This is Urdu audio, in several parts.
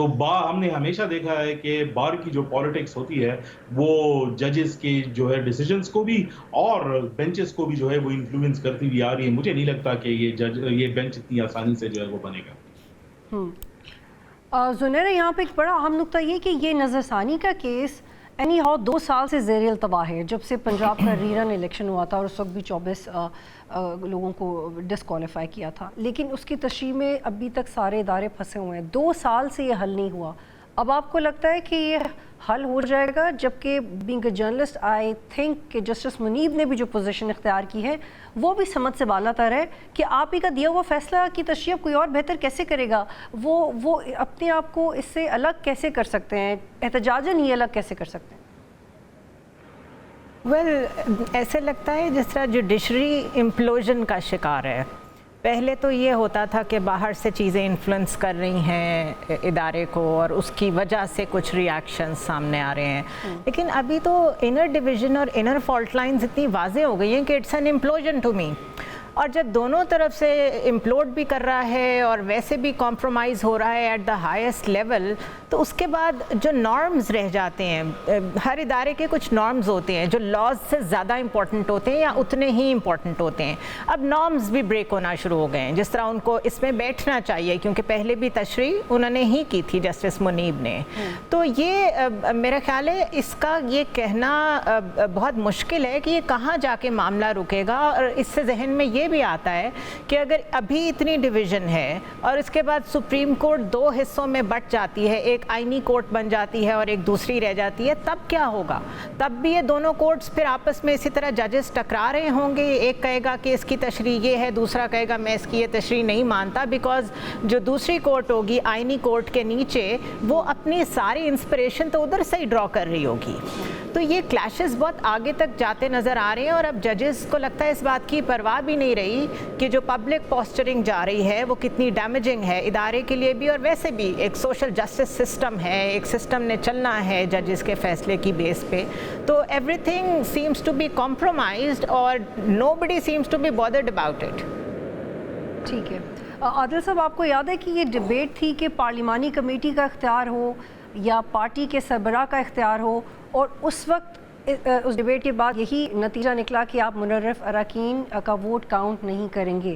تو ہم نے ہمیشہ دیکھا ہے کہ بار کی جو پالیٹکس ہوتی ہے وہ ججز کے جو ہے ڈیسیجنز کو بھی اور بینچز کو بھی جو ہے وہ انفلوئنس کرتی ہوئی آ رہی ہے. مجھے نہیں لگتا کہ یہ بینچ اتنی آسانی سے جو ہے وہ بنے گا. زنیرہ یہاں پہ ایک بڑا اہم نقطہ یہ کہ یہ نظر ثانی کا کیس اینی ہاؤ 2 سال سے زیر التوا ہے، جب سے پنجاب کا ریرن الیکشن ہوا تھا اور اس وقت بھی 24 لوگوں کو ڈسکوالیفائی کیا تھا، لیکن اس کی تشریح میں ابھی تک سارے ادارے پھنسے ہوئے ہیں. 2 سال سے یہ حل نہیں ہوا. اب آپ کو لگتا ہے کہ یہ حل ہو جائے گا؟ جبکہ being a journalist I think کہ جسٹس منیب نے بھی جو پوزیشن اختیار کی ہے وہ بھی سمجھ سے بالا تر ہے کہ آپ ہی کا دیا ہوا فیصلہ کی تشریح کوئی اور بہتر کیسے کرے گا، وہ اپنے آپ کو اس سے الگ کیسے کر سکتے ہیں، احتجاجاً ہی الگ کیسے کر سکتے ہیں؟ ایسے لگتا ہے جس طرح جوڈیشری امپلوژن کا شکار ہے. پہلے تو یہ ہوتا تھا کہ باہر سے چیزیں انفلوئنس کر رہی ہیں ادارے کو اور اس کی وجہ سے کچھ ری ایکشن سامنے آ رہے ہیں، لیکن ابھی تو انر ڈویژن اور انر فالٹ لائنز اتنی واضح ہو گئی ہیں کہ it's an implosion to me. اور جب دونوں طرف سے امپلوڈ بھی کر رہا ہے اور ویسے بھی کمپرومائز ہو رہا ہے ایٹ دا ہائیسٹ لیول، تو اس کے بعد جو نارمز رہ جاتے ہیں، ہر ادارے کے کچھ نارمز ہوتے ہیں جو لاز سے زیادہ امپورٹنٹ ہوتے ہیں یا اتنے ہی امپورٹنٹ ہوتے ہیں. اب نارمز بھی بریک ہونا شروع ہو گئے ہیں، جس طرح ان کو اس میں بیٹھنا چاہیے کیونکہ پہلے بھی تشریح انہوں نے ہی کی تھی جسٹس منیب نے. تو یہ میرا خیال ہے اس کا یہ کہنا بہت مشکل ہے کہ یہ کہاں جا کے معاملہ رکے گا. اور اس سے ذہن میں یہ بھی آتا ہے کہ اگر ابھی اتنی ڈویژن ہے اور اس کے بعد سپریم کورٹ 2 حصوں میں بٹ جاتی ہے، ایک آئینی کورٹ بن جاتی ہے اور ایک دوسری رہ جاتی ہے، تب کیا ہوگا؟ تب بھی یہ دونوں کورٹس پھر آپس میں اسی طرح ججز ٹکرا رہے ہوں گے. ایک کہے گا کہ اس کی تشریح یہ ہے، دوسرا کہے گا میں اس کی یہ تشریح نہیں مانتا، بیکاز جو دوسری کورٹ ہوگی آئینی کورٹ کے نیچے وہ اپنی ساری انسپریشن تو ادھر سے ہی ڈرا کر رہی ہوگی. تو یہ کلیشز بہت آگے تک جاتے نظر آ رہے ہیں اور اب ججز کو لگتا ہے اس بات کی پرواہ بھی نہیں رہی کہ جو پبلک پوسچرنگ جا رہی ہے وہ کتنی ڈیمیجنگ ہے ادارے کے لیے بھی اور ویسے بھی. ایک سوشل جسٹس سسٹم ہے، ایک سسٹم نے چلنا ہے ججز کے فیصلے کی بیس پہ. تو everything seems to be compromised اور nobody seems to be bothered about it. ٹھیک ہے عادل صاحب، آپ کو یاد ہے کہ یہ ڈبیٹ تھی کہ پارلیمانی کمیٹی کا اختیار ہو یا پارٹی کے سربراہ کا اختیار ہو، اور اس وقت اس ڈیبیٹ کے بعد یہی نتیجہ نکلا کہ آپ منرف اراکین کا ووٹ کاؤنٹ نہیں کریں گے.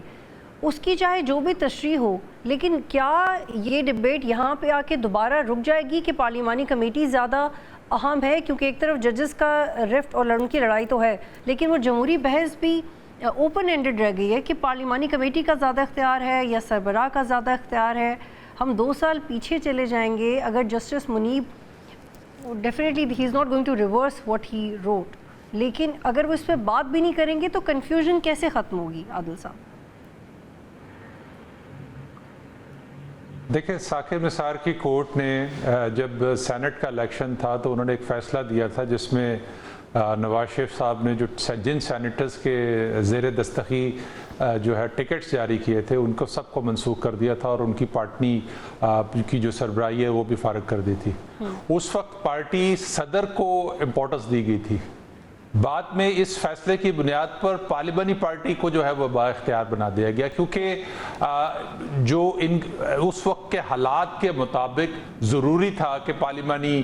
اس کی چاہے جو بھی تشریح ہو، لیکن کیا یہ ڈیبیٹ یہاں پہ آ کے دوبارہ رک جائے گی کہ پارلیمانی کمیٹی زیادہ اہم ہے؟ کیونکہ ایک طرف ججز کا رفٹ اور ان کی لڑائی تو ہے، لیکن وہ جمہوری بحث بھی اوپن اینڈڈ رہ گئی ہے کہ پارلیمانی کمیٹی کا زیادہ اختیار ہے یا سربراہ کا زیادہ اختیار ہے. ہم 2 سال پیچھے چلے جائیں گے اگر justice Munib definitely he is not going to reverse what he wrote, لیکن اگر وہ اس پہ بات بھی نہیں کریں گے تو کنفیوژن کیسے ختم ہوگی عادل صاحب؟ دیکھیں، ثاقب نثار کی کورٹ نے جب سینٹ کا الیکشن تھا تو انہوں نے ایک فیصلہ دیا تھا جس میں نواز شریف صاحب نے جن سینیٹرز کے زیر دستخط جو ہے ٹکٹس جاری کیے تھے ان کو سب کو منسوخ کر دیا تھا اور ان کی پارٹی کی جو سربراہی ہے وہ بھی فارغ کر دی تھی. اس وقت پارٹی صدر کو امپورٹنس دی گئی تھی. بعد میں اس فیصلے کی بنیاد پر پارلیمانی پارٹی کو جو ہے وہ با اختیار بنا دیا گیا، کیونکہ جو اس وقت کے حالات کے مطابق ضروری تھا کہ پارلیمانی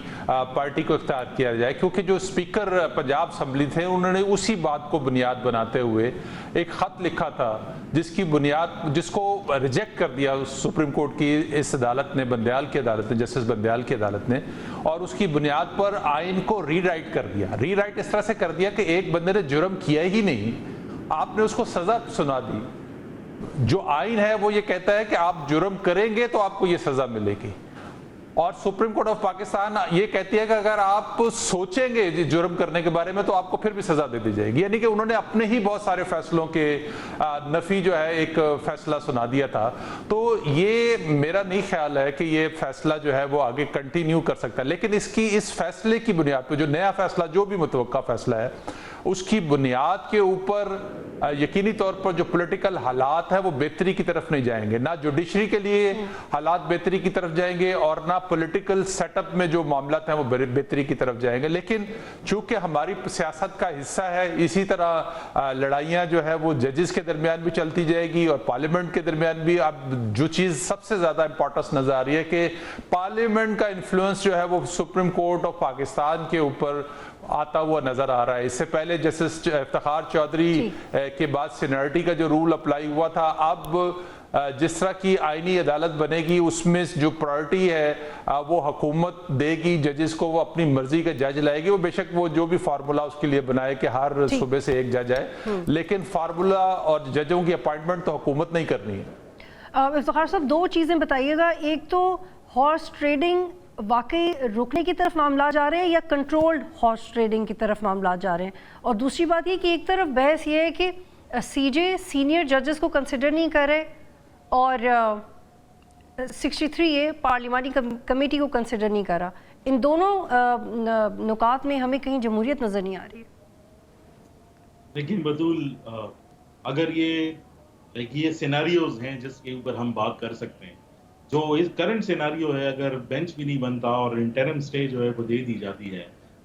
پارٹی کو اختیار کیا جائے، کیونکہ جو اسپیکر پنجاب اسمبلی تھے انہوں نے اسی بات کو بنیاد بناتے ہوئے ایک خط لکھا تھا جس کو ریجیکٹ کر دیا سپریم کورٹ کی اس عدالت نے، بندیال کی عدالت نے، جسٹس بندیال کی عدالت نے، اور اس کی بنیاد پر آئین کو ری رائٹ کر دیا. ری رائٹ اس طرح سے کر دیا کہ ایک بندے نے جرم کیا ہی نہیں، آپ نے اس کو سزا سنا دی. جو آئین ہے وہ یہ کہتا ہے کہ آپ جرم کریں گے تو آپ کو یہ سزا ملے گی، اور سپریم کورٹ آف پاکستان یہ کہتی ہے کہ اگر آپ سوچیں گے جرم کرنے کے بارے میں تو آپ کو پھر بھی سزا دے دی جائے گی. یعنی کہ انہوں نے اپنے ہی بہت سارے فیصلوں کے نفی جو ہے ایک فیصلہ سنا دیا تھا. تو یہ میرا نہیں خیال ہے کہ یہ فیصلہ جو ہے وہ آگے کنٹینیو کر سکتا ہے، لیکن اس فیصلے کی بنیاد پہ جو نیا فیصلہ جو بھی متوقع فیصلہ ہے اس کی بنیاد کے اوپر یقینی طور پر جو پولیٹیکل حالات ہیں وہ بہتری کی طرف نہیں جائیں گے، نہ جوڈیشری کے لیے حالات بہتری کی طرف جائیں گے اور نہ پولیٹیکل سیٹ اپ میں جو معاملات ہیں وہ بہتری کی طرف جائیں گے۔ لیکن چونکہ ہماری سیاست کا حصہ ہے، اسی طرح لڑائیاں جو ہے وہ ججز کے درمیان بھی چلتی جائے گی اور پارلیمنٹ کے درمیان بھی۔ اب جو چیز سب سے زیادہ امپورٹنس نظر آ رہی ہے کہ پارلیمنٹ کا انفلوئنس جو ہے وہ سپریم کورٹ آف پاکستان کے اوپر آتا ہوا نظر آ رہا ہے۔ اس سے پہلے جسٹس افتخار چودھری کے بعد سینیرٹی کا جو رول اپلائی ہوا تھا، اب جس طرح کی آئینی عدالت بنے گی اس میں جو پرائرٹی ہے وہ حکومت دے گی ججز کو، وہ اپنی مرضی کے جج لائے گی۔ وہ بے شک وہ جو بھی فارمولا اس کے لیے بنائے کہ ہر صوبے سے ایک جج ہے، لیکن فارمولا اور ججوں کی اپائنٹمنٹ تو حکومت نہیں کرنی ہے۔ افتخار صاحب دو چیزیں بتائیے گا، ایک تو ہارس ٹریڈنگ واقعی رکنے کی طرف معاملات جا رہے ہیں یا کنٹرولڈ ہارس ٹریڈنگ کی طرف معاملات جا رہے ہیں، اور دوسری بات یہ کہ ایک طرف بحث یہ ہے کہ سی جے سینئر ججز کو کنسیڈر نہیں کر رہے اور 63A پارلیمانی کمیٹی کو کنسیڈر نہیں کر رہا، ان دونوں نکات میں ہمیں کہیں جمہوریت نظر نہیں آ رہی ہے۔ لیکن بطول اگر یہ سیناریوز ہیں جس کے اوپر ہم بات کر سکتے ہیں، جو اس کرنٹ سیناریو ہے، اگر بینچ بھی نہیں بنتا اور انٹرم سٹے جو ہے وہ دے دی جاتی ہے،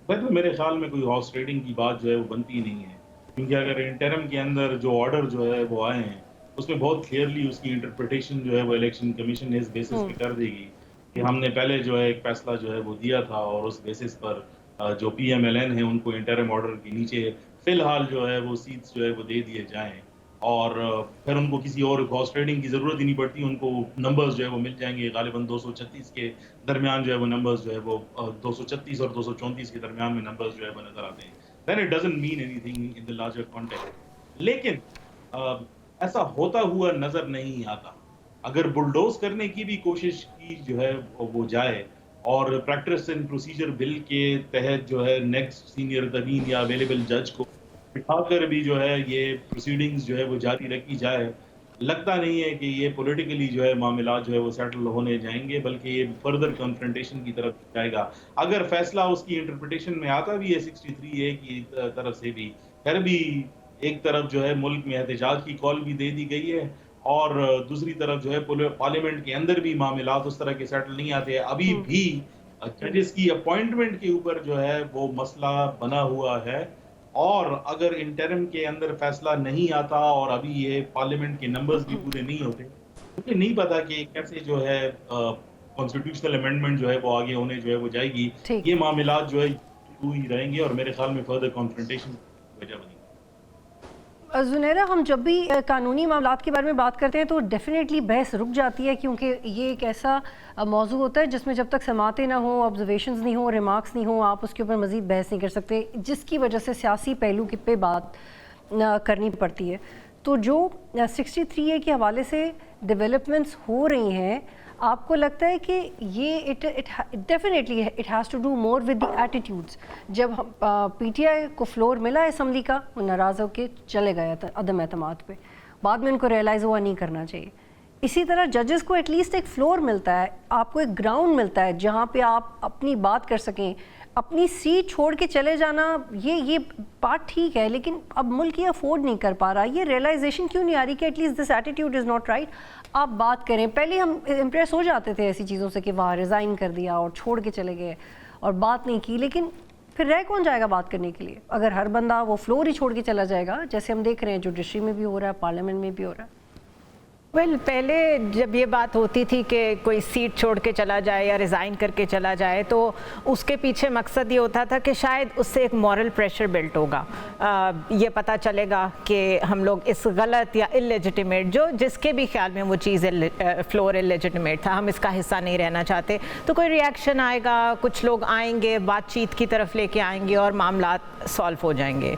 تو میرے خیال میں کوئی ہارس ٹریڈنگ کی بات جو ہے وہ بنتی نہیں ہے، کیونکہ اگر انٹرم کے اندر جو آرڈر جو ہے وہ آئے ہیں اس میں بہت کلیئرلی اس کی انٹرپریٹیشن جو ہے وہ الیکشن کمیشن اس بیسس پہ کر دے گی کہ ہم نے پہلے جو ہے ایک فیصلہ جو ہے وہ دیا تھا اور اس بیسس پر جو پی ایم ایل این ہے ان کو انٹرم آرڈر کے نیچے فی الحال جو ہے وہ سیٹس جو ہے وہ دے دیے جائیں، اور پھر ان کو کسی اور ہارس ٹریڈنگ کی ضرورت ہی نہیں پڑتی، ان کو نمبرز جو ہے وہ مل جائیں گے، غالباً 236 کے درمیان جو ہے وہ نمبرز جو ہے وہ 236 اور 234 کے درمیان میں نمبرز جو ہے وہ نظر آتے ہیں۔ then it doesn't mean anything in the larger context، لیکن ایسا ہوتا ہوا نظر نہیں آتا۔ اگر بلڈوز کرنے کی بھی کوشش کی جو ہے وہ جائے اور پریکٹس اینڈ پروسیجر بل کے تحت جو ہے نیکسٹ سینئر ترین یا اویلیبل جج کو بٹھا کر بھی جو ہے یہ پروسیڈنگز جو ہے وہ جاری رکھی جائے، لگتا نہیں ہے کہ یہ پولیٹیکلی جو ہے معاملات جو ہے وہ سیٹل ہونے جائیں گے، بلکہ یہ فردر کنفرنٹیشن کی طرف جائے گا۔ اگر فیصلہ اس کی انٹرپریٹیشن میں آتا بھی ہے 63A کی طرف سے بھی، پھر بھی ایک طرف جو ہے ملک میں احتجاج کی کال بھی دے دی گئی ہے اور دوسری طرف جو ہے پارلیمنٹ کے اندر بھی معاملات اس طرح کے سیٹل نہیں آتے۔ ابھی بھی ججز کی اپوائنٹمنٹ کے اوپر جو ہے وہ مسئلہ بنا ہوا ہے، اور اگر انٹرم کے اندر فیصلہ نہیں آتا اور ابھی یہ پارلیمنٹ کے نمبرز بھی پورے نہیں ہوتے، مجھے نہیں پتا کہ کیسے جو ہے کانسٹیٹیوشنل امینڈمنٹ جو ہے وہ آگے ہونے جو ہے وہ جائے گی۔ یہ معاملات جو ہے ہی رہیں گے اور میرے خیال میں فردر کانفرنٹیشن کی وجہ بنی۔ زنیرہ، ہم جب بھی قانونی معاملات کے بارے میں بات کرتے ہیں تو ڈیفینیٹلی بحث رک جاتی ہے، کیونکہ یہ ایک ایسا موضوع ہوتا ہے جس میں جب تک سماعتیں نہ ہوں، آبزرویشنز نہیں ہوں، ریمارکس نہیں ہوں، آپ اس کے اوپر مزید بحث نہیں کر سکتے، جس کی وجہ سے سیاسی پہلو پہ بات کرنی پڑتی ہے۔ تو جو 63A کے حوالے سے ڈیولپمنٹس ہو رہی ہیں، آپ کو لگتا ہے کہ یہ definitely it has to do more with the attitudes? جب پی ٹی آئی کو فلور ملا اسمبلی کا، وہ ناراض ہو کے چلے گئے عدم اعتماد پہ، بعد میں ان کو ریئلائز ہوا نہیں کرنا چاہیے۔ اسی طرح ججز کو ایٹ لیسٹ ایک فلور ملتا ہے، آپ کو ایک گراؤنڈ ملتا ہے جہاں پہ آپ اپنی بات کر سکیں۔ اپنی سیٹ چھوڑ کے چلے جانا یہ بات ٹھیک ہے، لیکن اب ملک یہ افورڈ نہیں کر پا رہا۔ یہ ریئلائزیشن کیوں نہیں آ رہی کہ at least this attitude is not right, آپ بات کریں؟ پہلے ہم امپریس ہو جاتے تھے ایسی چیزوں سے کہ وہاں ریزائن کر دیا اور چھوڑ کے چلے گئے اور بات نہیں کی، لیکن پھر رہ کون جائے گا بات کرنے کے لیے اگر ہر بندہ وہ فلور ہی چھوڑ کے چلا جائے گا، جیسے ہم دیکھ رہے ہیں جوڈیشری میں بھی ہو رہا ہے، پارلیمنٹ میں بھی ہو رہا ہے۔ پہلے جب یہ بات ہوتی تھی کہ کوئی سیٹ چھوڑ کے چلا جائے یا ریزائن کر کے چلا جائے تو اس کے پیچھے مقصد یہ ہوتا تھا کہ شاید اس سے ایک مورل پریشر بلٹ ہوگا، یہ پتہ چلے گا کہ ہم لوگ اس غلط یا اللیجیٹیمیٹ، جو جس کے بھی خیال میں وہ چیز فلور اللیجیٹیمیٹ تھا، ہم اس کا حصہ نہیں رہنا چاہتے، تو کوئی ریئیکشن آئے گا، کچھ لوگ آئیں گے، بات چیت کی طرف لے کے آئیں گے اور معاملات سالو ہو جائیں گے۔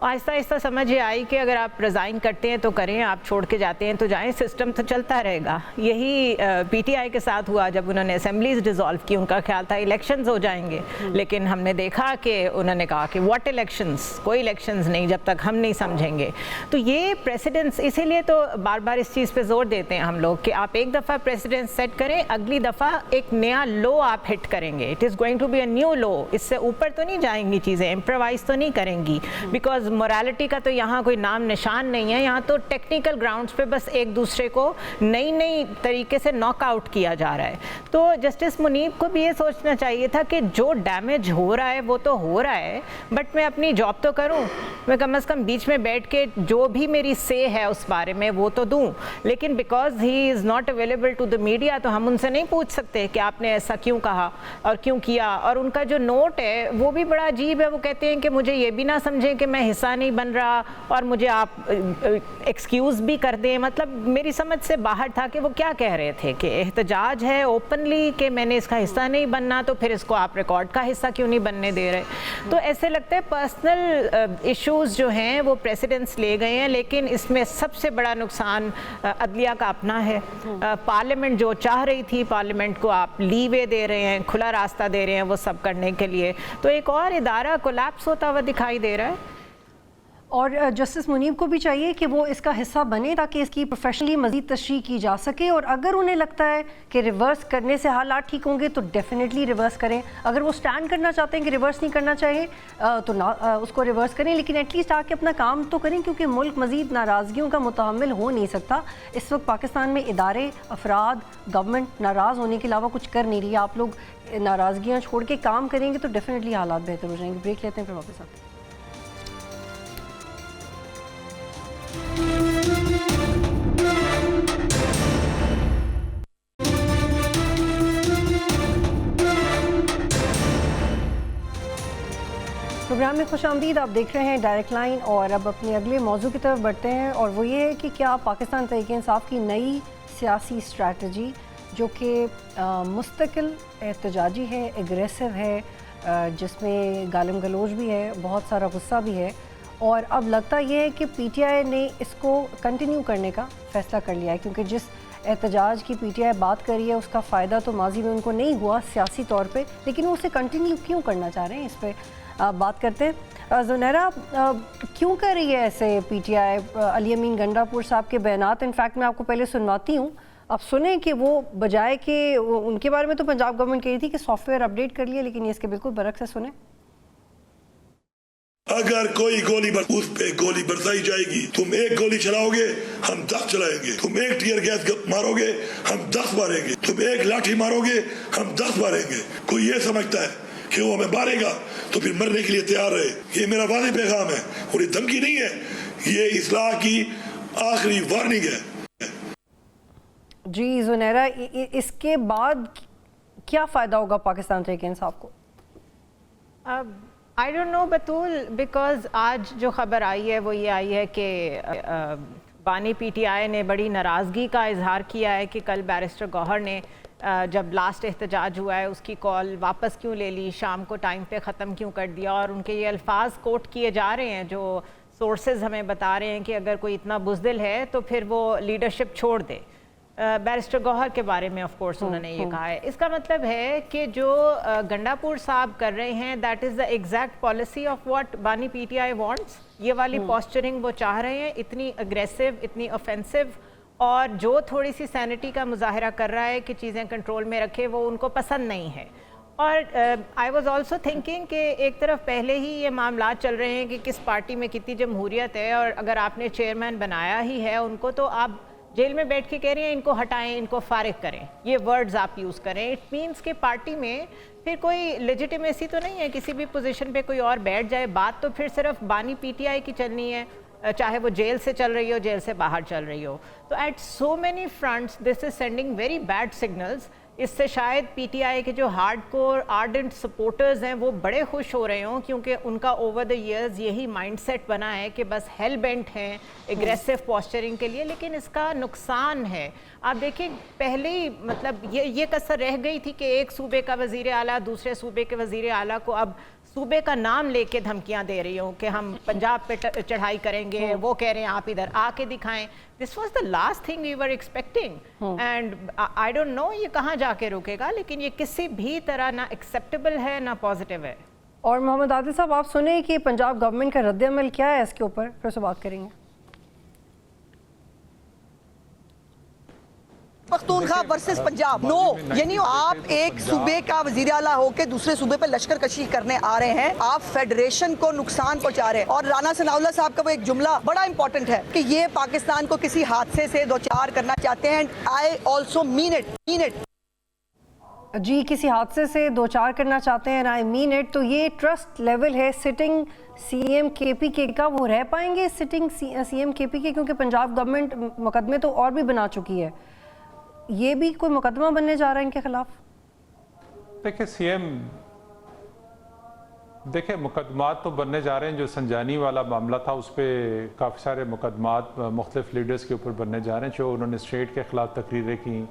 آہستہ آہستہ سمجھ یہ آئی کہ اگر آپ ریزائن کرتے ہیں تو کریں, آپ چھوڑ کے جاتے ہیں تو جائیں, سسٹم تو چلتا رہے گا. یہی پی ٹی آئی کے ساتھ ہوا جب انہوں نے اسمبلیز ڈیزالو کی. ان کا خیال تھا الیکشنز ہو جائیں گے, لیکن ہم نے دیکھا کہ انہوں نے کہا کہ واٹ الیکشنز, کوئی الیکشنز نہیں جب تک ہم نہیں سمجھیں گے. تو یہ پریسیڈنس, اسی لیے تو بار بار اس چیز پہ زور دیتے ہیں ہم لوگ کہ آپ ایک دفعہ پریسیڈنس سیٹ کریں, اگلی دفعہ ایک نیا لو آپ ہٹ کریں گے. It is going to be a new low. اس سے اوپر تو نہیں جائیں گی چیزیں, امپروائز تو نہیں کریں گی, بیکاز مورالٹی کا تو یہاں کوئی نام نشان نہیں ہے. یہاں تو ٹیکنیکل گراؤنڈز پہ بس ایک دوسرے کو نئی طریقے سے ناک آؤٹ کیا جا رہا ہے. تو جسٹس منیب کو بھی یہ سوچنا چاہیے تھا کہ جو ڈیمیج ہو رہا ہے وہ تو ہو رہا ہے, بٹ میں اپنی جاب تو کروں, میں کم از کم بیچ میں بیٹھ کے جو بھی میری سے ہے اس بارے میں وہ تو دوں. لیکن because he is not available to the media, تو ہم ان سے نہیں پوچھ سکتے کہ آپ نے ایسا کیوں کہا اور کیوں کیا. اور ان کا جو نوٹ ہے وہ بھی بڑا عجیب ہے. وہ کہتے ہیں کہ مجھے یہ بھی نہ سمجھیں کہ میں حصہ نہیں بن رہا اور مجھے آپ ایکسکیوز بھی کر دیں. مطلب میری سمجھ سے باہر تھا کہ وہ کیا کہہ رہے تھے کہ احتجاج ہے اوپنلی کہ میں نے اس کا حصہ نہیں بننا, تو پھر اس کو آپ ریکارڈ کا حصہ کیوں نہیں بننے دے رہے. تو ایسے لگتا ہے پرسنل ایشوز جو ہیں وہ پریسیڈنس لے گئے ہیں. لیکن اس میں سب سے بڑا نقصان عدلیہ کا اپنا ہے. پارلیمنٹ جو چاہ رہی تھی, پارلیمنٹ کو آپ لیوے دے رہے ہیں, کھلا راستہ دے رہے ہیں وہ سب کرنے کے لیے, تو ایک اور ادارہ کولیپس ہوتا ہوا دکھائی دے رہا ہے. اور جسٹس منیب کو بھی چاہیے کہ وہ اس کا حصہ بنے تاکہ اس کی پروفیشنلی مزید تشریح کی جا سکے. اور اگر انہیں لگتا ہے کہ ریورس کرنے سے حالات ٹھیک ہوں گے تو ڈیفینیٹلی ریورس کریں. اگر وہ سٹینڈ کرنا چاہتے ہیں کہ ریورس نہیں کرنا چاہیے تو نہ اس کو ریورس کریں, لیکن ایٹ لیسٹ آ کے اپنا کام تو کریں, کیونکہ ملک مزید ناراضگیوں کا متحمل ہو نہیں سکتا. اس وقت پاکستان میں ادارے, افراد, گورنمنٹ ناراض ہونے کے علاوہ کچھ کر نہیں رہی. آپ لوگ ناراضگیاں چھوڑ کے کام کریں گے تو ڈیفینیٹلی حالات بہتر ہو جائیں گے. بریک لیتے ہیں پھر واپس آتے ہیں. پروگرام میں خوش آمدید. آپ دیکھ رہے ہیں ڈائریکٹ لائن, اور اب اپنے اگلے موضوع کی طرف بڑھتے ہیں, اور وہ یہ ہے کہ کیا پاکستان تحریک انصاف کی نئی سیاسی اسٹریٹجی جو کہ مستقل احتجاجی ہے, ایگریسو ہے, جس میں گالم گلوچ بھی ہے, بہت سارا غصہ بھی ہے, اور اب لگتا یہ ہے کہ پی ٹی آئی نے اس کو کنٹینیو کرنے کا فیصلہ کر لیا ہے, کیونکہ جس احتجاج کی پی ٹی آئی بات کر رہی ہے اس کا فائدہ تو ماضی میں ان کو نہیں ہوا سیاسی طور پہ, لیکن وہ اسے کنٹینیو کیوں کرنا چاہ رہے ہیں, اس پہ بات کرتے ہیں. زنیرہ, کیوں کر رہی ہے ایسے پی ٹی آئی؟ علی امین گنڈا پور صاحب کے بیانات انفیکٹ میں آپ کو پہلے سنواتی ہوں, آپ سنیں کہ وہ بجائے کہ ان کے بارے میں تو پنجاب گورنمنٹ کہہ رہی تھی کہ سافٹ ویئر اپڈیٹ کر لیا, لیکن یہ اس کے بالکل برعکس ہے. سنیں. اگر کوئی گولی اس پہ گولی برسائی جائے گی, تم ایک گولی چلاؤ گے ہم 10 چلائیں گے, تم ایک ٹیئر گیس مارو گے ہم 10 ماریں گے, تم ایک لاٹھی مارو گے ہم 10 ماریں گے. کوئی یہ سمجھتا ہے کہ وہ ہمیں مارے گا تو پھر مرنے کے لیے تیار رہے. یہ میرا واضح پیغام ہے, اور یہ دھمکی نہیں ہے, یہ اصلاح کی آخری وارننگ ہے. جی زنیرہ, اس کے بعد کیا فائدہ ہوگا پاکستان تحریک انصاف کو؟ آئی ڈونٹ نو بطول, بیکاز آج جو خبر آئی ہے وہ یہ آئی ہے کہ بانی پی ٹی آئی نے بڑی ناراضگی کا اظہار کیا ہے کہ کل بیرسٹر گوہر نے جب لاسٹ احتجاج ہوا ہے اس کی کال واپس کیوں لے لی, شام کو ٹائم پہ ختم کیوں کر دیا. اور ان کے یہ الفاظ کوٹ کیے جا رہے ہیں جو سورسز ہمیں بتا رہے ہیں کہ اگر کوئی اتنا بزدل ہے تو پھر وہ لیڈرشپ چھوڑ دے. بیرسٹر گوہر کے بارے میں آف کورس انہوں نے یہ کہا ہے. اس کا مطلب ہے کہ جو گنڈا پور صاحب کر رہے ہیں that is the exact policy of what بانی پی ٹی آئی وانٹس. یہ والی پوسچرنگ وہ چاہ رہے ہیں, اتنی اگریسو, اتنی اوفینسو, اور جو تھوڑی سی سینٹی کا مظاہرہ کر رہا ہے کہ چیزیں کنٹرول میں رکھے, وہ ان کو پسند نہیں ہے. اور آئی واز آلسو تھنکنگ کہ ایک طرف پہلے ہی یہ معاملات چل رہے ہیں کہ کس پارٹی میں کتنی جمہوریت ہے, اور اگر آپ نے چیئرمین بنایا ہی ہے ان کو تو آپ جیل میں بیٹھ کے کہہ رہے ہیں ان کو ہٹائیں, ان کو فارغ کریں, یہ ورڈز آپ یوز کریں. اٹ مینس کہ پارٹی میں پھر کوئی لیجیٹیمیسی تو نہیں ہے, کسی بھی پوزیشن پہ کوئی اور بیٹھ جائے, بات تو پھر صرف بانی پی ٹی آئی کی چلنی ہے, چاہے وہ جیل سے چل رہی ہو, جیل سے باہر چل رہی ہو. تو at so many fronts this is sending very bad signals. اس سے شاید پی ٹی آئی کے جو ہارڈ کور آرڈنٹ سپورٹرز ہیں وہ بڑے خوش ہو رہے ہوں, کیونکہ ان کا اوور دا ایئرز یہی مائنڈ سیٹ بنا ہے کہ بس ہیل بینٹ ہیں ایگریسو پوسچرنگ کے لیے. لیکن اس کا نقصان ہے. آپ دیکھیں پہلے ہی مطلب یہ کسر رہ گئی تھی کہ ایک صوبے کا وزیر اعلیٰ دوسرے صوبے کے وزیر اعلیٰ کو اب صوبے کا نام لے کے دھمکیاں دے رہی ہوں کہ ہم پنجاب پہ چڑھائی کریں گے, وہ کہہ رہے ہیں آپ ادھر آ کے دکھائیں. This was the last thing we were expecting, and I don't know یہ کہاں جا کے رکے گا, لیکن یہ کسی بھی طرح نہ ایکسیپٹیبل ہے نہ پازیٹیو ہے. اور محمد عادل صاحب آپ سنیں کہ پنجاب گورنمنٹ کا رد عمل کیا ہے اس کے اوپر, پھر سے بات کریں گے. پختونخوا ورسز پنجاب, نو, یعنی آپ ایک صوبے کا وزیر اعلیٰ ہو کے دوسرے صوبے پہ لشکر کشی کرنے آ رہے ہیں, آپ فیڈریشن کو نقصان پہنچا رہے ہیں. اور رانا ثناء اللہ صاحب کا وہ ایک جملہ بڑا امپورٹنٹ ہے کہ یہ پاکستان کو کسی حادثے سے دوچار کرنا چاہتے ہیں. I also mean it. جی, کسی حادثے سے دوچار کرنا چاہتے ہیں, آئی مین اٹ. تو یہ ٹرسٹ لیول ہے سٹنگ سی ایم کے پی کے کا, وہ رہ پائیں گے سٹنگ سی ایم کے پی کے, کیونکہ پنجاب گورنمنٹ مقدمے تو اور بھی بنا چکی ہے, یہ بھی کوئی مقدمہ بننے جا رہا ہے ان کے خلاف؟ دیکھیں سی ایم, دیکھیں مقدمات تو بننے جا رہے ہیں. جو سنجانی والا معاملہ تھا اس پہ کافی سارے مقدمات مختلف لیڈرز کے اوپر بننے جا رہے ہیں, جو انہوں نے اسٹیٹ کے خلاف تقریریں کی,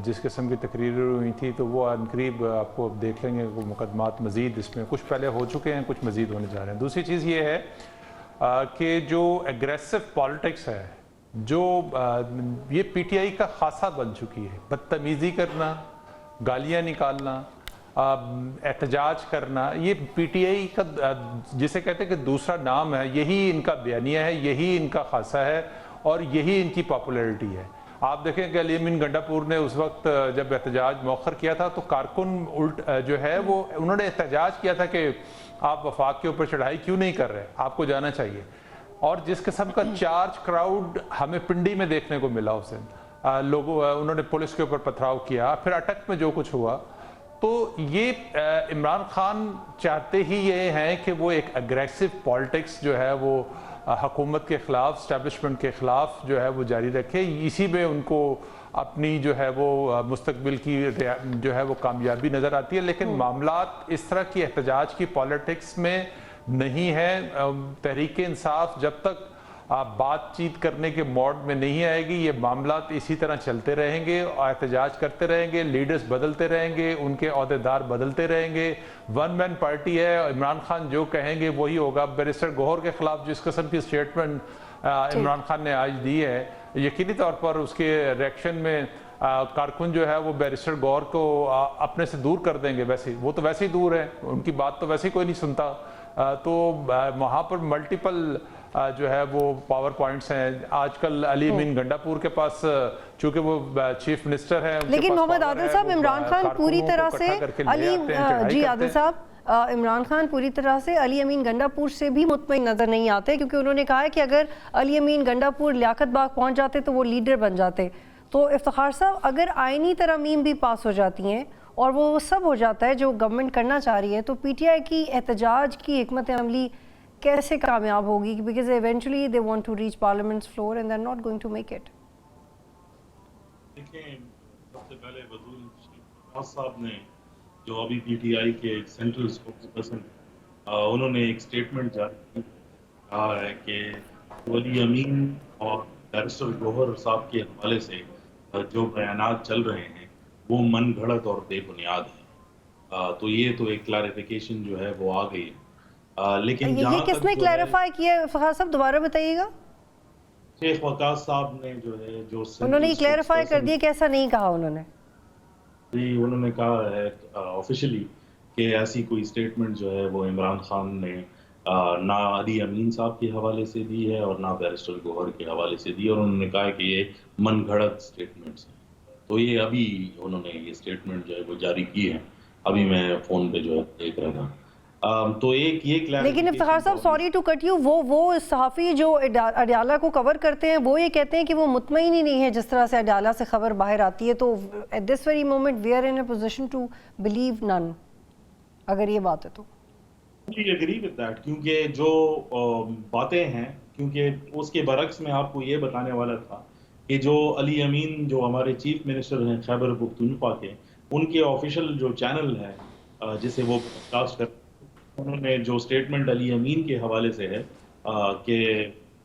جس قسم کی تقریریں ہوئی تھی, تو وہ عنقریب آپ کو دیکھ لیں گے وہ مقدمات مزید اس میں کچھ پہلے ہو چکے ہیں, کچھ مزید ہونے جا رہے ہیں. دوسری چیز یہ ہے کہ جو ایگریسو پالیٹکس ہے, جو یہ پی ٹی آئی کا خاصہ بن چکی ہے, بدتمیزی کرنا, گالیاں نکالنا, احتجاج کرنا, یہ پی ٹی آئی کا جسے کہتے ہیں کہ دوسرا نام ہے, یہی ان کا بیانیہ ہے, یہی ان کا خاصہ ہے, اور یہی ان کی پاپولیرٹی ہے. آپ دیکھیں کہ علی امین گنڈا پور نے اس وقت جب احتجاج مؤخر کیا تھا تو کارکن جو ہے وہ انہوں نے احتجاج کیا تھا کہ آپ وفاق کے اوپر چڑھائی کیوں نہیں کر رہے, آپ کو جانا چاہیے. اور جس قسم کا چارج کراؤڈ ہمیں پنڈی میں دیکھنے کو ملا اس دن, لوگوں انہوں نے پولیس کے اوپر پتھراؤ کیا, پھر اٹک میں جو کچھ ہوا, تو یہ عمران خان چاہتے ہی یہ ہیں کہ وہ ایک اگریسو پالیٹکس جو ہے وہ حکومت کے خلاف, اسٹیبلشمنٹ کے خلاف جو ہے وہ جاری رکھے. اسی میں ان کو اپنی جو ہے وہ مستقبل کی جو ہے وہ کامیابی نظر آتی ہے. لیکن معاملات اس طرح کی احتجاج کی پالیٹکس میں نہیں ہے. تحریک انصاف جب تک بات چیت کرنے کے موڈ میں نہیں آئے گی, یہ معاملات اسی طرح چلتے رہیں گے, احتجاج کرتے رہیں گے, لیڈرز بدلتے رہیں گے, ان کے عہدیدار بدلتے رہیں گے. ون مین پارٹی ہے, عمران خان جو کہیں گے وہی ہوگا. بیرسٹر گوہر کے خلاف جس قسم کی اسٹیٹمنٹ عمران خان نے آج دی ہے, یقینی طور پر اس کے ریئیکشن میں کارکن جو ہے وہ بیرسٹر گوہر کو اپنے سے دور کر دیں گے. ویسے وہ تو ویسے ہی دور ہیں, ان کی بات تو ویسے ہی کوئی نہیں سنتا. تو وہاں پر ملٹیپل جو ہے وہ پاور پوائنٹس ہیں. آج کل علی امین گنڈا پور کے پاس چونکہ وہ چیف منسٹر ہیں, لیکن محمد عادل صاحب عمران خان پوری طرح سے جی عادل صاحب عمران خان پوری طرح سے علی امین گنڈا پور سے بھی مطمئن نظر نہیں آتے, کیونکہ انہوں نے کہا ہے کہ اگر علی امین گنڈا پور لیاقت باغ پہنچ جاتے تو وہ لیڈر بن جاتے. تو افتخار صاحب, اگر آئینی ترامیم بھی پاس ہو جاتی ہیں اور وہ سب ہو جاتا ہے جو گورنمنٹ کرنا چاہ رہی ہے, تو پی ٹی آئی کی احتجاج کی حکمت عملی کیسے کامیاب ہوگی؟ Because eventually they want to reach parliament's floor and they are not going to make it. دیکھیں, سب سے پہلے وزیر صاحب نے جو ابھی پی ٹی آئی کے سینٹرل اسپوکس پرسن, انہوں نے ایک سٹیٹمنٹ جاری کہا ہے کہ علی امین اور بیرسٹر گوہر صاحب کے حوالے سے جو بیانات چل رہے ہیں وہ من گھڑت اور بے بنیاد ہے. تو یہ تو ایک کلیریفیکیشن جو ہے وہ آ گئی ہے. لیکن یہ کس نے کلیریفائی کیا ہے فخر صاحب, دوبارہ بتائیے گا. شیخ وقاص صاحب نے جو ہے جو انہوں نے کلیریفائی کر دیا, کیسا نہیں کہا انہوں نے؟ جی, انہوں نے کہا ہے آفیشلی کہ ایسی کوئی سٹیٹمنٹ جو ہے وہ عمران خان نے نہ علی امین صاحب کے حوالے سے دی ہے اور نہ بیرسٹر گوہر کے حوالے سے دی, اور انہوں نے کہا کہ یہ من گھڑت سٹیٹمنٹس ہیں. تو یہ ابھی انہوں نے یہ سٹیٹمنٹ جو ہے وہ جاری کی ہے, ابھی میں فون پہ جو ہے دیکھ رہا تھا. تو ایک یہ لیکن افتخار صاحب, سوری ٹو کٹ یو, وہ صحافی جو اڈیالہ کو کور کرتے ہیں وہ یہ کہتے ہیں کہ وہ مطمئن ہی نہیں ہے جس طرح سے اڈیالہ سے خبر باہر آتی ہے. تو at this very moment we are in a position to believe none, اگر یہ بات ہے تو. جی ایگری وتھ دیٹ, کیونکہ جو باتیں ہیں, کیونکہ اس کے برعکس میں آپ کو یہ بتانے والا تھا کہ جو علی امین جو ہمارے چیف منسٹر ہیں خیبر پختونخوا کے, ان کے آفیشیل جو چینل ہے جسے وہ کاسٹ کر, انہوں نے جو سٹیٹمنٹ علی امین کے حوالے سے ہے کہ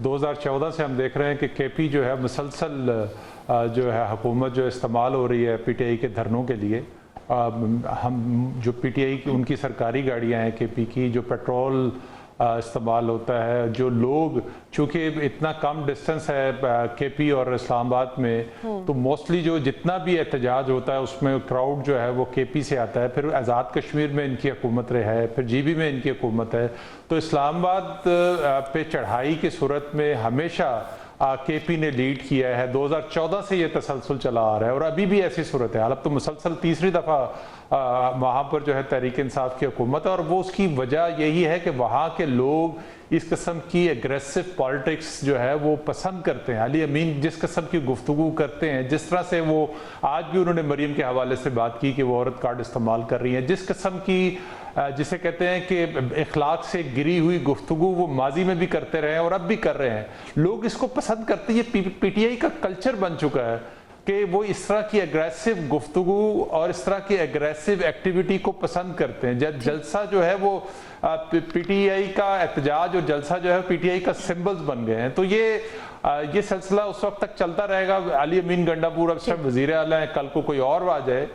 2014 سے ہم دیکھ رہے ہیں کہ کے پی جو ہے مسلسل جو ہے حکومت جو استعمال ہو رہی ہے پی ٹی آئی کے دھرنوں کے لیے. ہم جو پی ٹی آئی کی ان کی سرکاری گاڑیاں ہیں کے پی کی, جو پیٹرول استعمال ہوتا ہے, جو لوگ چونکہ اتنا کم ڈسٹنس ہے کے پی اور اسلام آباد میں, تو موسٹلی جو جتنا بھی احتجاج ہوتا ہے اس میں کراؤڈ جو ہے وہ کے پی سے آتا ہے. پھر آزاد کشمیر میں ان کی حکومت ہے, پھر جی بی میں ان کی حکومت ہے. تو اسلام آباد پہ چڑھائی کی صورت میں ہمیشہ کے پی نے لیڈ کیا ہے. 2014 سے یہ تسلسل چلا آ رہا ہے اور ابھی بھی ایسی صورت ہے. اب تو مسلسل تیسری دفعہ وہاں پر جو ہے تحریک انصاف کی حکومت ہے, اور وہ اس کی وجہ یہی ہے کہ وہاں کے لوگ اس قسم کی ایگریسو پالیٹکس جو ہے وہ پسند کرتے ہیں. علی امین جس قسم کی گفتگو کرتے ہیں, جس طرح سے وہ آج بھی انہوں نے مریم کے حوالے سے بات کی کہ وہ عورت کارڈ استعمال کر رہی ہیں, جس قسم کی جسے کہتے ہیں کہ اخلاق سے گری ہوئی گفتگو وہ ماضی میں بھی کرتے رہے ہیں اور اب بھی کر رہے ہیں, لوگ اس کو پسند کرتے ہیں. یہ پی ٹی آئی کا کلچر بن چکا ہے کہ وہ اس طرح کی ایگریسو گفتگو اور اس طرح کی ایگریسو ایکٹیویٹی کو پسند کرتے ہیں. جلسہ جو ہے وہ پی ٹی آئی کا احتجاج اور جلسہ جو ہے پی ٹی آئی کا سمبلز بن گئے ہیں. تو یہ سلسلہ اس وقت تک چلتا رہے گا. علی امین گنڈا پور اب صرف وزیر اعلیٰ ہیں, کل کو کوئی اور آ جائے,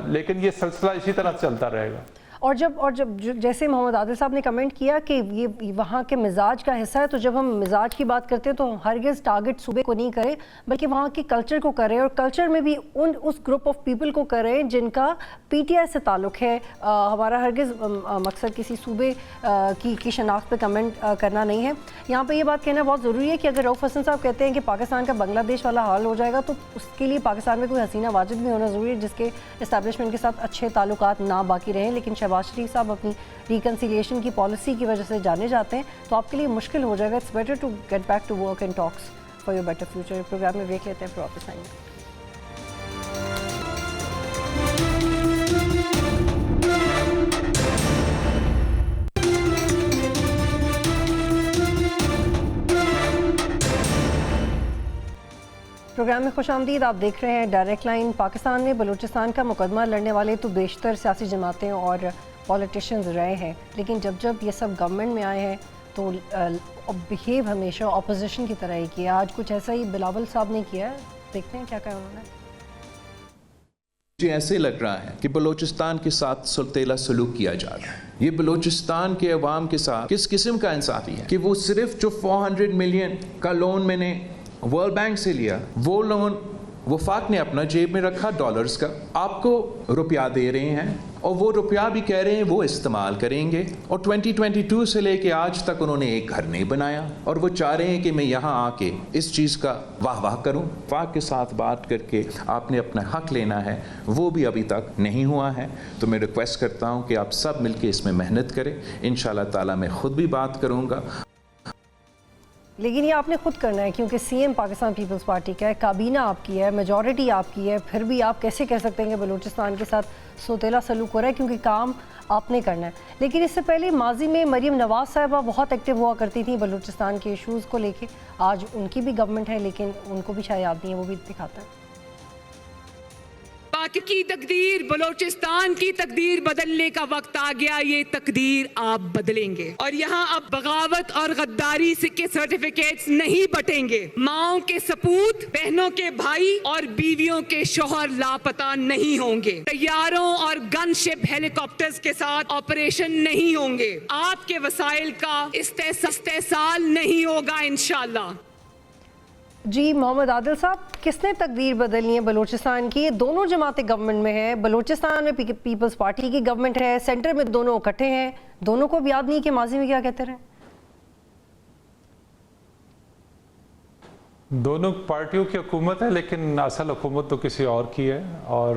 لیکن یہ سلسلہ اسی طرح چلتا رہے گا. اور جب جیسے محمد عادل صاحب نے کمنٹ کیا کہ یہ وہاں کے مزاج کا حصہ ہے, تو جب ہم مزاج کی بات کرتے ہیں تو ہرگز ٹارگٹ صوبے کو نہیں کریں بلکہ وہاں کے کلچر کو کریں, اور کلچر میں بھی اس گروپ آف پیپل کو کریں جن کا پی ٹی آئی سے تعلق ہے. ہمارا ہرگز مقصد کسی صوبے کی شناخت پہ کمنٹ کرنا نہیں ہے. یہاں پہ یہ بات کہنا بہت ضروری ہے کہ اگر رؤف حسن صاحب کہتے ہیں کہ پاکستان کا بنگلہ دیش والا حال ہو جائے گا, تو اس کے لیے پاکستان میں کوئی حسینہ واجد بھی ہونا ضروری ہے جس کے اسٹیبلشمنٹ کے ساتھ اچھے تعلقات نہ باقی رہیں. لیکن شہباز شریف صاحب اپنی ریکنسیلیشن کی پالیسی کی وجہ سے جانے جاتے ہیں, تو آپ کے لیے مشکل ہو جائے گا. It's better to get back to work and talks for your better future. Program میں بریک لیتے ہیں, پھر واپس آئیں گے. پروگرام میں خوش آمدید. آپ دیکھ رہے ہیں ڈائریکٹ لائن. پاکستان میں بلوچستان کا مقدمہ لڑنے والے تو بیشتر سیاسی جماعتیں اور پولیٹیشینز رہے ہیں, لیکن جب یہ سب گورنمنٹ میں آئے ہیں تو بہیو ہمیشہ اپوزیشن کی طرح ہی کیا. آج کچھ ایسا ہی بلاول صاحب نے کیا ہے, دیکھتے ہیں کیا کہا انہوں نے. مجھے ایسے لگ رہا ہے کہ بلوچستان کے ساتھ سلطیلا سلوک کیا جا رہا ہے. یہ بلوچستان کے عوام کے ساتھ کس قسم کا انصافی ہے کہ وہ صرف جو 400 ملین کا لون میں نے ورلڈ بینک سے لیا, وہ لون وفاق نے اپنا جیب میں رکھا ڈالرز کا, آپ کو روپیہ دے رہے ہیں اور وہ روپیہ بھی کہہ رہے ہیں وہ استعمال کریں گے, اور 2022 سے لے کے آج تک انہوں نے ایک گھر نہیں بنایا, اور وہ چاہ رہے ہیں کہ میں یہاں آ کے اس چیز کا واہ واہ کروں. وفاق کے ساتھ بات کر کے آپ نے اپنا حق لینا ہے, وہ بھی ابھی تک نہیں ہوا ہے. تو میں ریکویسٹ کرتا ہوں کہ آپ سب مل کے اس میں محنت کریں. انشاءاللہ تعالیٰ میں خود بھی بات کروں گا. لیکن یہ آپ نے خود کرنا ہے کیونکہ سی ایم پاکستان پیپلز پارٹی کا ہے, کابینہ آپ کی ہے, میجورٹی آپ کی ہے. پھر بھی آپ کیسے کہہ سکتے ہیں کہ بلوچستان کے ساتھ سوتیلا سلوک ہو رہا ہے, کیونکہ کام آپ نے کرنا ہے. لیکن اس سے پہلے ماضی میں مریم نواز صاحبہ بہت ایکٹیو ہوا کرتی تھیں بلوچستان کے ایشوز کو لے کے. آج ان کی بھی گورنمنٹ ہے لیکن ان کو بھی شاید یاد نہیں ہے, وہ بھی دکھاتا ہے. پاک کی تقدیر, بلوچستان کی تقدیر بدلنے کا وقت آ گیا. یہ تقدیر آپ بدلیں گے, اور یہاں اب بغاوت اور غداری کے سرٹیفکیٹس نہیں بٹیں گے. ماؤں کے سپوت, بہنوں کے بھائی اور بیویوں کے شوہر لاپتہ نہیں ہوں گے. طیاروں اور گن شپ ہیلی کاپٹرز کے ساتھ آپریشن نہیں ہوں گے. آپ کے وسائل کا استحصال نہیں ہوگا انشاءاللہ. جی محمد عادل صاحب, کس نے تقدیر بدلنی ہے بلوچستان کی؟ دونوں جماعتیں گورنمنٹ میں ہیں. بلوچستان میں پیپلز پارٹی کی گورنمنٹ ہے, سینٹر میں دونوں اکٹھے ہیں. دونوں کو بھی یاد نہیں کہ ماضی میں کیا کہتے رہے. دونوں پارٹیوں کی حکومت ہے, لیکن اصل حکومت تو کسی اور کی ہے, اور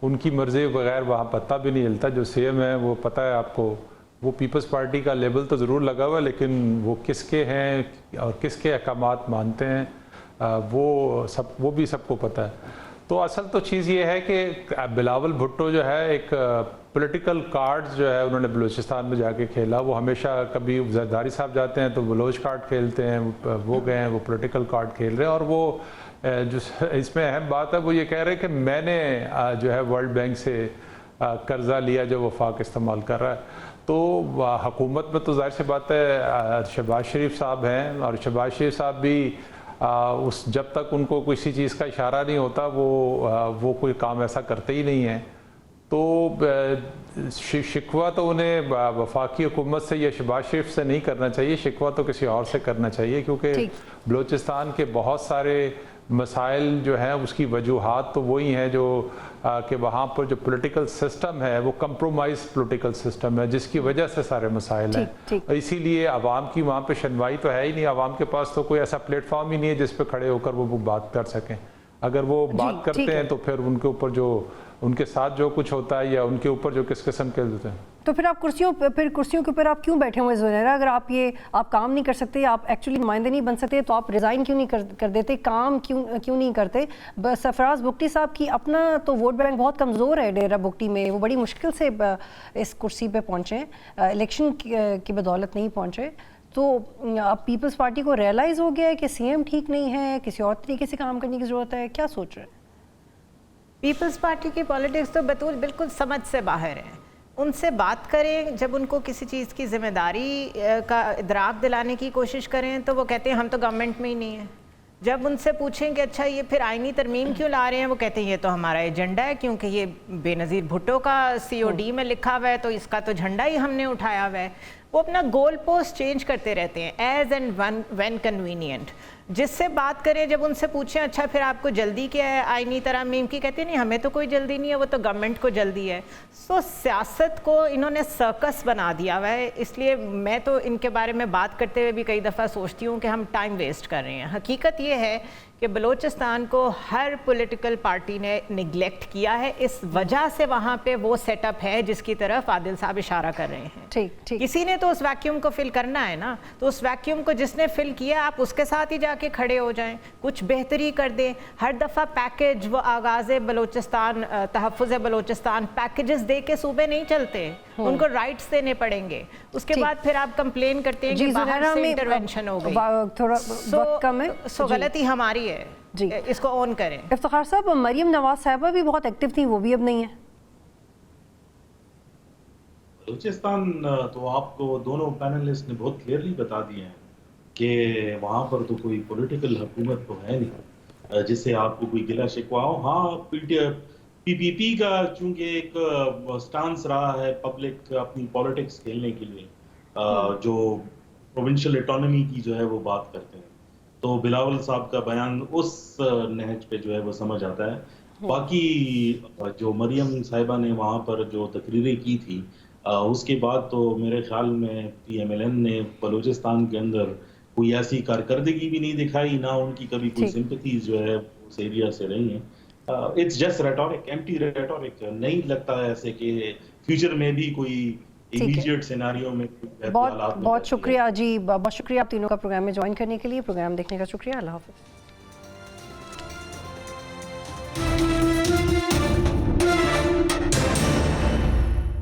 ان کی مرضی بغیر وہاں پتہ بھی نہیں ہلتا. جو سی ایم ہے وہ پتہ ہے آپ کو, وہ پیپلز پارٹی کا لیبل تو ضرور لگا ہوا ہے, لیکن وہ کس کے ہیں اور کس کے احکامات مانتے ہیں وہ بھی سب کو پتہ ہے. تو اصل تو چیز یہ ہے کہ بلاول بھٹو جو ہے ایک پولیٹیکل کارڈز جو ہے انہوں نے بلوچستان میں جا کے کھیلا. وہ ہمیشہ کبھی زرداری صاحب جاتے ہیں تو بلوچ کارڈ کھیلتے ہیں, وہ گئے ہیں وہ پولیٹیکل کارڈ کھیل رہے ہیں. اور وہ جو اس میں اہم بات ہے وہ یہ کہہ رہے ہیں کہ میں نے جو ہے ورلڈ بینک سے قرضہ لیا جو وفاق استعمال کر رہا ہے. تو حکومت میں تو ظاہر سی بات ہے شہباز شریف صاحب ہیں، اور شہباز شریف صاحب بھی جب تک ان کو کسی چیز کا اشارہ نہیں ہوتا وہ کوئی کام ایسا کرتے ہی نہیں ہیں. تو شکوہ تو انہیں وفاقی حکومت سے یا شہباز شریف سے نہیں کرنا چاہیے، شکوہ تو کسی اور سے کرنا چاہیے، کیونکہ بلوچستان کے بہت سارے مسائل جو ہیں اس کی وجوہات تو وہی ہیں جو کہ وہاں پر جو پولیٹیکل سسٹم ہے وہ کمپرومائز پولیٹیکل سسٹم ہے، جس کی وجہ سے سارے مسائل ہیں. اسی لیے عوام کی وہاں پہ شنوائی تو ہے ہی نہیں، عوام کے پاس تو کوئی ایسا پلیٹ فارم ہی نہیں ہے جس پہ کھڑے ہو کر وہ بات کر سکیں. اگر وہ بات کرتے ہیں تو پھر ان کے اوپر جو ان کے ساتھ جو کچھ ہوتا ہے یا ان کے اوپر جو کس قسم کے ہوتے ہیں. تو پھر آپ کرسیوں کے اوپر آپ کیوں بیٹھے ہوئے زنیرہ؟ اگر آپ کام نہیں کر سکتے، آپ ایکچولی نمائندے نہیں بن سکتے، تو آپ ریزائن کیوں نہیں کر دیتے؟ کام کیوں نہیں کرتے؟ سرفراز بگٹی صاحب کی اپنا تو ووٹ بینک بہت کمزور ہے ڈیرہ بگٹی میں، وہ بڑی مشکل سے اس کرسی پہ پہنچے، الیکشن کی بدولت نہیں پہنچے. تو اب پیپلز پارٹی کو ریئلائز ہو گیا ہے کہ سی ایم ٹھیک نہیں ہے، کسی اور طریقے سے کام کرنے کی ضرورت ہے، کیا سوچ رہے ہیں؟ پیپلز پارٹی کی پالیٹکس تو بطول بالکل سمجھ سے باہر ہیں. ان سے بات کریں، جب ان کو کسی چیز کی ذمہ داری کا ادراک دلانے کی کوشش کریں تو وہ کہتے ہیں ہم تو گورنمنٹ میں ہی نہیں ہیں. جب ان سے پوچھیں کہ اچھا یہ پھر آئینی ترمیم کیوں لا رہے ہیں، وہ کہتے ہیں یہ تو ہمارا ایجنڈا ہے، کیونکہ یہ بے نظیر بھٹو کا COD میں لکھا ہوا ہے تو اس کا تو جھنڈا ہی ہم نے اٹھایا ہوا ہے. وہ اپنا گول پوسٹ چینج کرتے رہتے ہیں ایز اینڈ وین کنوینئنٹ. جس سے بات کریں، جب ان سے پوچھیں اچھا پھر آپ کو جلدی کیا ہے آئینی ترمیم کی، کہتے ہیں نہیں ہمیں تو کوئی جلدی نہیں ہے، وہ تو گورنمنٹ کو جلدی ہے. سو سیاست کو انہوں نے سرکس بنا دیا ہوا ہے. اس لیے میں تو ان کے بارے میں بات کرتے ہوئے بھی کئی دفعہ سوچتی ہوں کہ ہم ٹائم ویسٹ کر رہے ہیں. حقیقت یہ ہے کہ بلوچستان کو ہر پولیٹیکل پارٹی نے نگلیکٹ کیا ہے، اس وجہ سے وہاں پہ وہ سیٹ اپ ہے جس کی طرف عادل صاحب اشارہ کر رہے ہیں. کسی نے تو اس ویکیوم کو فل کرنا ہے نا، تو اس ویکیوم کو جس نے فل کیا آپ اس کے ساتھ ہی جا کے کھڑے ہو جائیں، کچھ بہتری کر دیں. ہر دفعہ پیکج وہ آغاز بلوچستان، تحفظ بلوچستان پیکجز دے کے صوبے نہیں چلتے، ان کو رائٹس دینے پڑیں گے. اس کے بعد پھر آپ کمپلین کرتے ہیں کہ باہر سے انٹرونشن ہو گئی. سو غلطی ہماری ہے، اس کو اون کریں. افتخار صاحب، مریم نواز صاحبہ بھی بہت ایکٹیو تھیں، وہ بھی اب نہیں ہیں. بلوچستان تو آپ کو دونوں پینلسٹ نے بہت کلیئرلی بتا دیے ہیں کہ وہاں پر تو کوئی پولیٹیکل حکومت تو ہے نہیں جس سے آپ کو کوئی گلہ شکوہ ہو. ہاں PPP کا چونکہ ایک سٹانس رہا ہے پبلک اپنی پولیٹکس کھیلنے کے لیے، جو پروونشل اٹانومی کی جو ہے وہ بات کرتے ہیں، تو بلاول صاحب کا بیان اس نہج پہ جو ہے وہ سمجھ آتا ہے. باقی جو مریم صاحبہ نے وہاں پر جو تقریریں کی تھی اس کے بعد تو میرے خیال میں PMLN نے بلوچستان کے اندر کوئی ایسی کارکردگی بھی نہیں دکھائی، نہ ان کی کبھی کوئی سمپتھیز جو ہے اس ایریا سے رہی ہیں. It's just rhetoric, empty rhetoric. نہیں لگتا ہے ایسے کہ فیوچر میں بھی کوئی امیڈیٹ سیناریو میں بہت شکریہ جی، بہت شکریہ آپ تینوں کا پروگرام میں جوائن کرنے کے لیے. پروگرام دیکھنے کا شکریہ. اللہ حافظ.